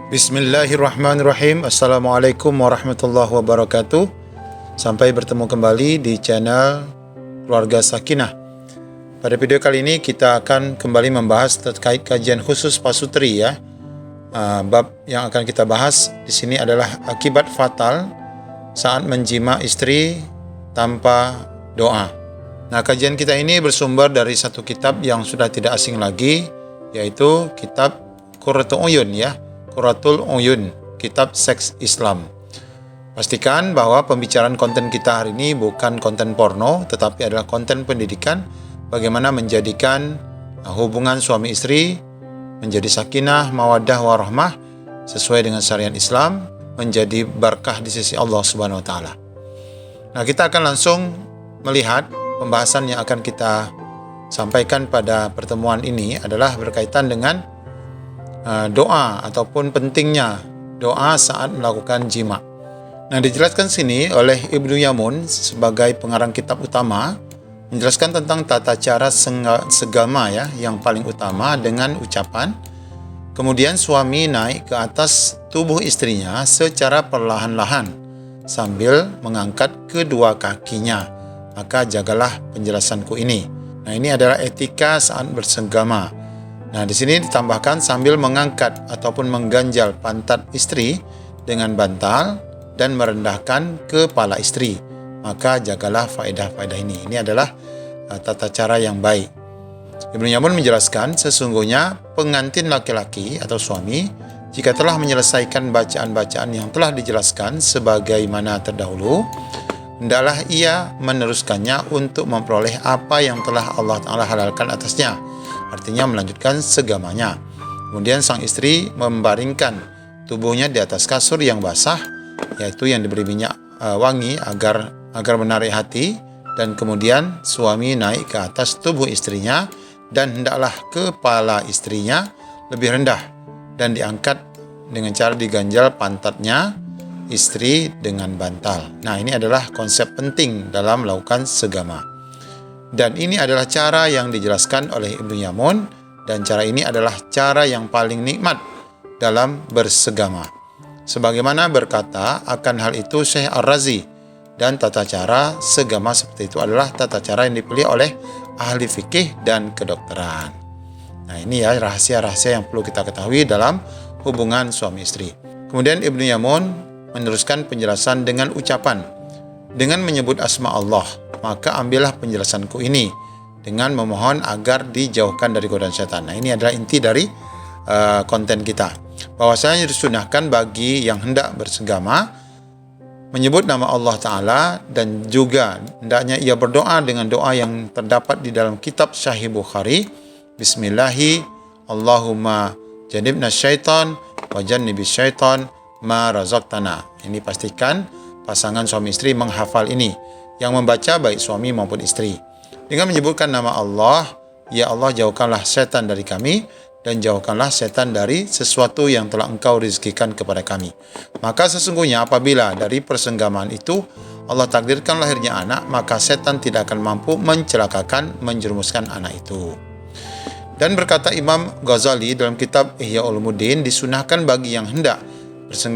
Bismillahirrahmanirrahim. Assalamualaikum warahmatullahi wabarakatuh. Sampai bertemu kembali di channel Keluarga Sakinah. Pada video kali ini kita akan kembali membahas terkait kajian khusus pasutri ya. Bab yang akan kita bahas di sini adalah akibat fatal saat menjima istri tanpa doa. Nah, kajian kita ini bersumber dari satu kitab yang sudah tidak asing lagi, yaitu kitab Qurratul Uyun ya. Qurratul Uyun, kitab seks Islam. Pastikan bahwa pembicaraan konten kita hari ini bukan konten porno, tetapi adalah konten pendidikan bagaimana menjadikan hubungan suami istri menjadi sakinah, mawaddah, warahmah sesuai dengan syariat Islam, menjadi berkah di sisi Allah Subhanahu wa taala. Nah, kita akan langsung melihat pembahasan yang akan kita sampaikan pada pertemuan ini adalah berkaitan dengan doa ataupun pentingnya doa saat melakukan jima. Nah, dijelaskan sini oleh Ibnu Yamun sebagai pengarang kitab utama, menjelaskan tentang tata cara segama ya yang paling utama dengan ucapan, kemudian suami naik ke atas tubuh istrinya secara perlahan-lahan sambil mengangkat kedua kakinya. Maka jagalah penjelasanku ini. Nah, ini adalah etika saat bersenggama. Nah, di sini ditambahkan sambil mengangkat ataupun mengganjal pantat istri dengan bantal dan merendahkan kepala istri. Maka jagalah faedah-faedah ini. Ini adalah tata cara yang baik. Ibnu Yamun menjelaskan sesungguhnya pengantin laki-laki atau suami jika telah menyelesaikan bacaan-bacaan yang telah dijelaskan sebagaimana terdahulu, hendaklah ia meneruskannya untuk memperoleh apa yang telah Allah Ta'ala halalkan atasnya. Artinya melanjutkan segamanya. Kemudian sang istri membaringkan tubuhnya di atas kasur yang basah, yaitu yang diberi minyak wangi agar menarik hati. Dan kemudian suami naik ke atas tubuh istrinya dan hendaklah kepala istrinya lebih rendah dan diangkat dengan cara diganjal pantatnya istri dengan bantal. Nah, ini adalah konsep penting dalam melakukan segama. Dan ini adalah cara yang dijelaskan oleh Ibnu Yamun, dan cara ini adalah cara yang paling nikmat dalam bersegama. Sebagaimana berkata akan hal itu Syekh Ar-Razi, dan tata cara segama seperti itu adalah tata cara yang dipilih oleh ahli fikih dan kedokteran. Nah, ini ya rahasia-rahasia yang perlu kita ketahui dalam hubungan suami istri. Kemudian Ibnu Yamun meneruskan penjelasan dengan ucapan, dengan menyebut asma Allah, maka ambillah penjelasanku ini dengan memohon agar dijauhkan dari godaan setan. Nah, ini adalah inti dari konten kita. Bahwasanya disunahkan bagi yang hendak bersegama menyebut nama Allah Ta'ala, dan juga hendaknya ia berdoa dengan doa yang terdapat di dalam kitab Sahih Bukhari. Bismillahi Allahumma jannibna syaitan wa jannibis syaitan ma razaqtana. Ini pastikan pasangan suami istri menghafal ini, yang membaca baik suami maupun istri, dengan menyebutkan nama Allah. Ya Allah, jauhkanlah setan dari kami, dan jauhkanlah setan dari sesuatu yang telah Engkau rizkikan kepada kami. Maka sesungguhnya apabila dari persenggamaan itu Allah takdirkan lahirnya anak, maka setan tidak akan mampu mencelakakan, menjerumuskan anak itu. Dan berkata Imam Ghazali dalam kitab Ihya Ulumuddin, disunahkan bagi yang hendak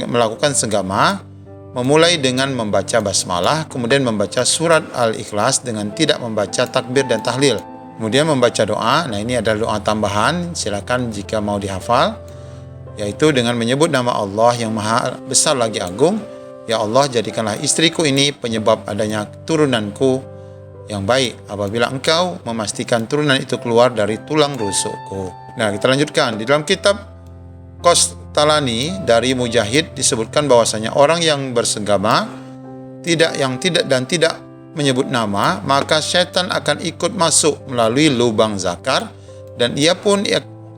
melakukan senggama memulai dengan membaca basmalah, kemudian membaca surat Al-Ikhlas dengan tidak membaca takbir dan tahlil, kemudian membaca doa. Nah, ini adalah doa tambahan, silakan jika mau dihafal, yaitu dengan menyebut nama Allah yang maha besar lagi agung. Ya Allah, jadikanlah istriku ini penyebab adanya turunanku yang baik apabila Engkau memastikan turunan itu keluar dari tulang rusukku. Nah, kita lanjutkan. Di dalam kitab Qastalani dari Mujahid disebutkan bahwasanya orang yang bersegama tidak menyebut nama, maka syaitan akan ikut masuk melalui lubang zakar, dan ia pun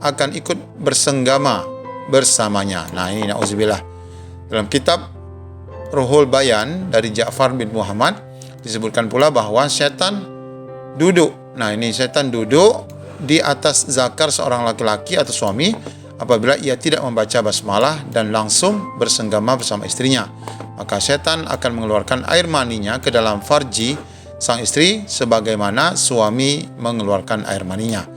akan ikut bersenggama bersamanya. Nah, ini na'udzubillah. Dalam kitab Ruhul Bayan dari Ja'far bin Muhammad disebutkan pula bahwa syaitan duduk. Nah, ini syaitan duduk di atas zakar seorang laki-laki atau suami apabila ia tidak membaca basmalah dan langsung bersenggama bersama istrinya. Maka setan akan mengeluarkan air maninya ke dalam farji sang istri sebagaimana suami mengeluarkan air maninya.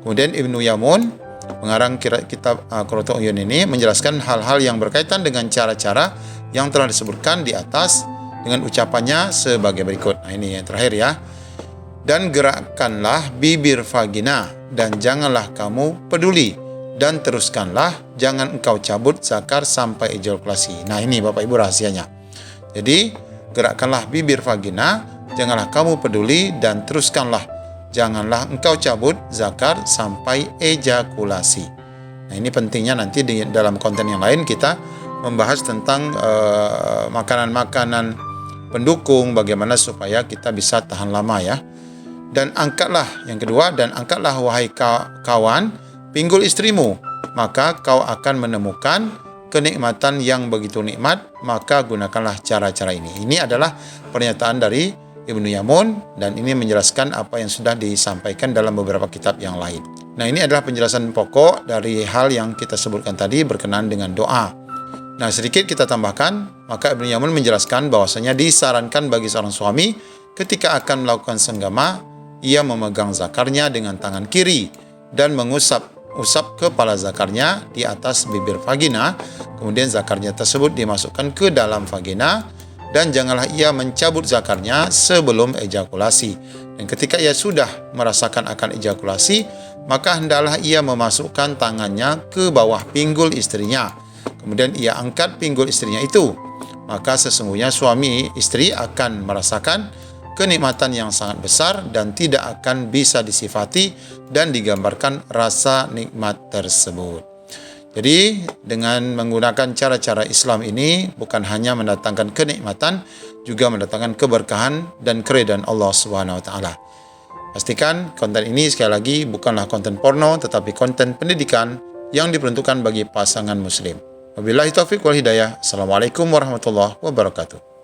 Kemudian Ibnu Yamun Pengarang kitab Qurratul Uyun ini menjelaskan hal-hal yang berkaitan dengan cara-cara yang telah disebutkan di atas dengan ucapannya sebagai berikut. Nah, ini yang terakhir ya. Dan gerakkanlah bibir vagina dan janganlah kamu peduli, dan teruskanlah, jangan engkau cabut zakar sampai ejakulasi. Nah, ini Bapak Ibu rahasianya. Jadi, gerakkanlah bibir vagina, janganlah kamu peduli, dan teruskanlah, janganlah engkau cabut zakar sampai ejakulasi. Nah, ini pentingnya nanti dalam konten yang lain kita membahas tentang makanan-makanan pendukung, bagaimana supaya kita bisa tahan lama ya. Dan angkatlah, yang kedua, dan angkatlah wahai kawan pinggul istrimu, maka kau akan menemukan kenikmatan yang begitu nikmat, maka gunakanlah cara-cara ini. Ini adalah pernyataan dari Ibnu Yamun, dan ini menjelaskan apa yang sudah disampaikan dalam beberapa kitab yang lain. Nah, ini adalah penjelasan pokok dari hal yang kita sebutkan tadi berkenaan dengan doa. Nah, sedikit kita tambahkan, maka Ibnu Yamun menjelaskan bahwasanya disarankan bagi seorang suami ketika akan melakukan senggama, ia memegang zakarnya dengan tangan kiri dan usap kepala zakarnya di atas bibir vagina, kemudian zakarnya tersebut dimasukkan ke dalam vagina, dan janganlah ia mencabut zakarnya sebelum ejakulasi. Dan ketika ia sudah merasakan akan ejakulasi, maka hendaklah ia memasukkan tangannya ke bawah pinggul istrinya, kemudian ia angkat pinggul istrinya itu, maka sesungguhnya suami istri akan merasakan kenikmatan yang sangat besar dan tidak akan bisa disifati dan digambarkan rasa nikmat tersebut. Jadi dengan menggunakan cara-cara Islam ini bukan hanya mendatangkan kenikmatan, juga mendatangkan keberkahan dan keridhaan Allah Subhanahu wa taala. Pastikan konten ini sekali lagi bukanlah konten porno, tetapi konten pendidikan yang diperuntukkan bagi pasangan muslim. Wabillahi taufiq wal hidayah. Assalamualaikum warahmatullahi wabarakatuh.